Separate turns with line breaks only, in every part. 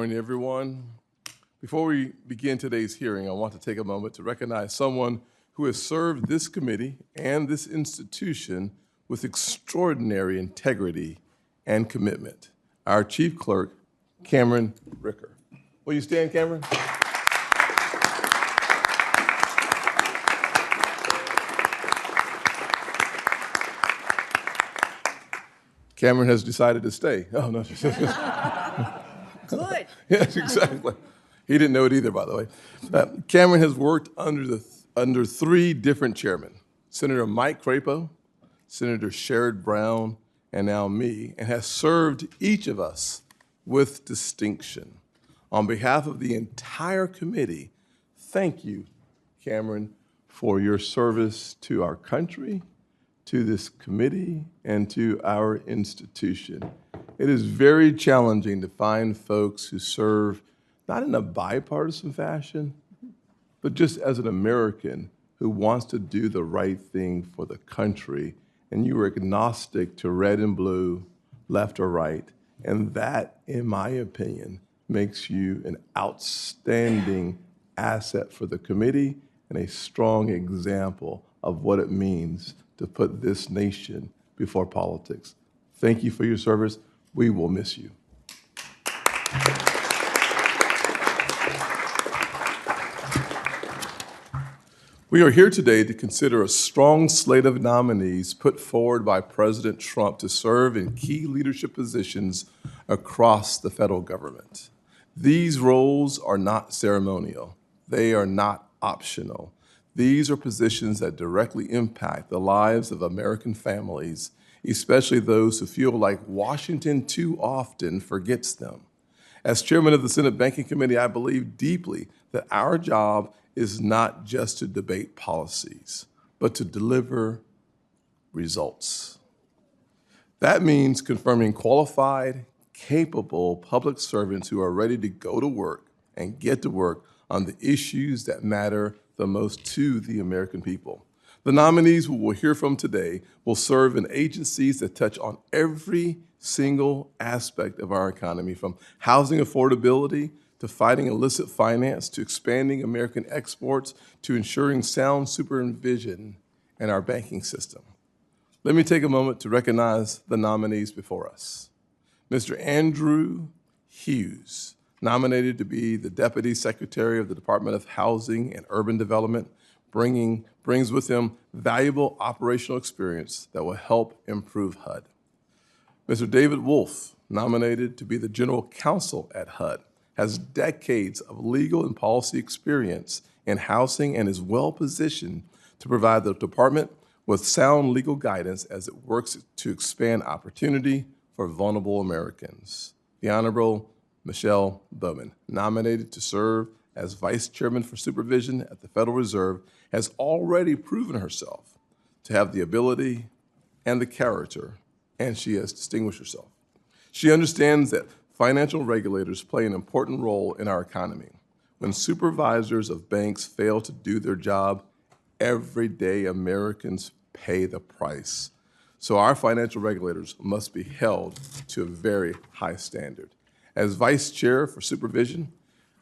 morning, everyone. Before we begin today's hearing, I want to take a moment to recognize someone who has served this committee and this institution with extraordinary integrity and commitment. Our Chief Clerk, Cameron Ricker. Will you stand, Cameron? Cameron has decided to stay. Oh, no.
Good.
Yes, exactly. He didn't know it either, by the way. Cameron has worked under three different chairmen, Senator Mike Crapo, Senator Sherrod Brown, and now me, and has served each of us with distinction. On behalf of the entire committee, thank you, Cameron, for your service to our country, to this committee, and to our institution. It is very challenging to find folks who serve not in a bipartisan fashion, but just as an American who wants to do the right thing for the country. And you are agnostic to red and blue, left or right. And that, in my opinion, makes you an outstanding asset for the committee and a strong example of what it means to put this nation before politics. Thank you for your service. We will miss you. We are here today to consider a strong slate of nominees put forward by President Trump to serve in key leadership positions across the federal government. These roles are not ceremonial. They are not optional. These are positions that directly impact the lives of American families, especially those who feel like Washington too often forgets them. As chairman of the Senate Banking Committee, I believe deeply that our job is not just to debate policies, but to deliver results. That means confirming qualified, capable public servants who are ready to go to work and get to work on the issues that matter the most to the American people. The nominees we will hear from today will serve in agencies that touch on every single aspect of our economy, from housing affordability to fighting illicit finance, to expanding American exports, to ensuring sound supervision in our banking system. Let me take a moment to recognize the nominees before us. Mr. Andrew Hughes, nominated to be the Deputy Secretary of the Department of Housing and Urban Development, brings with him valuable operational experience that will help improve HUD. Mr. David Wolf, nominated to be the General Counsel at HUD, has decades of legal and policy experience in housing and is well-positioned to provide the department with sound legal guidance as it works to expand opportunity for vulnerable Americans. The Honorable Michelle Bowman, nominated to serve as Vice Chairman for Supervision at the Federal Reserve, has already proven herself to have the ability and the character, and she has distinguished herself. She understands that financial regulators play an important role in our economy. When supervisors of banks fail to do their job, everyday Americans pay the price. So our financial regulators must be held to a very high standard. As Vice Chair for Supervision,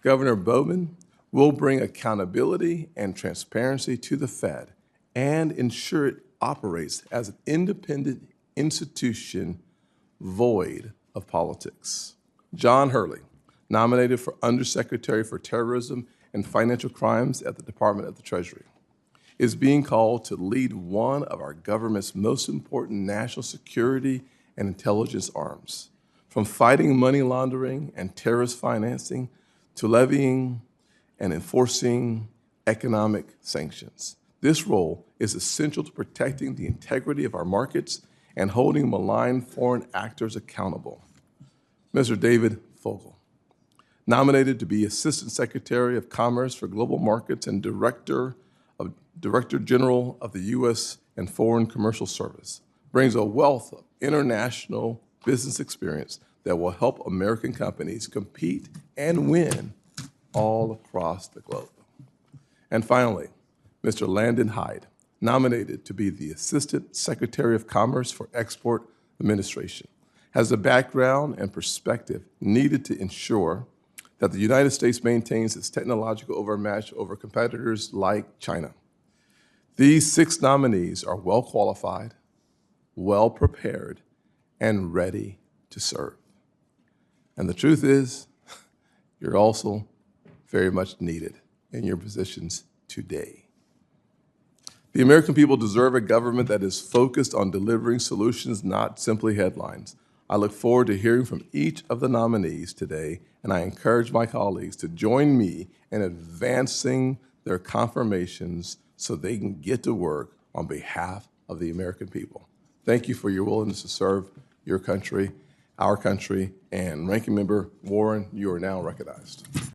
Governor Bowman will bring accountability and transparency to the Fed and ensure it operates as an independent institution void of politics. John Hurley, nominated for Undersecretary for Terrorism and Financial Crimes at the Department of the Treasury, is being called to lead one of our government's most important national security and intelligence arms, from fighting money laundering and terrorist financing to levying and enforcing economic sanctions. This role is essential to protecting the integrity of our markets and holding malign foreign actors accountable. Mr. David Fogel, nominated to be Assistant Secretary of Commerce for Global Markets and Director General of the U.S. and Foreign Commercial Service, brings a wealth of international business experience that will help American companies compete and win all across the globe. And finally, Mr. Landon Hyde, nominated to be the Assistant Secretary of Commerce for Export Administration, has the background and perspective needed to ensure that the United States maintains its technological overmatch over competitors like China. These 6 nominees are well qualified, well prepared, and ready to serve. And the truth is, you're also very much needed in your positions today. The American people deserve a government that is focused on delivering solutions, not simply headlines. I look forward to hearing from each of the nominees today, and I encourage my colleagues to join me in advancing their confirmations so they can get to work on behalf of the American people. Thank you for your willingness to serve your country, our country, and Ranking Member Warren, you are now recognized.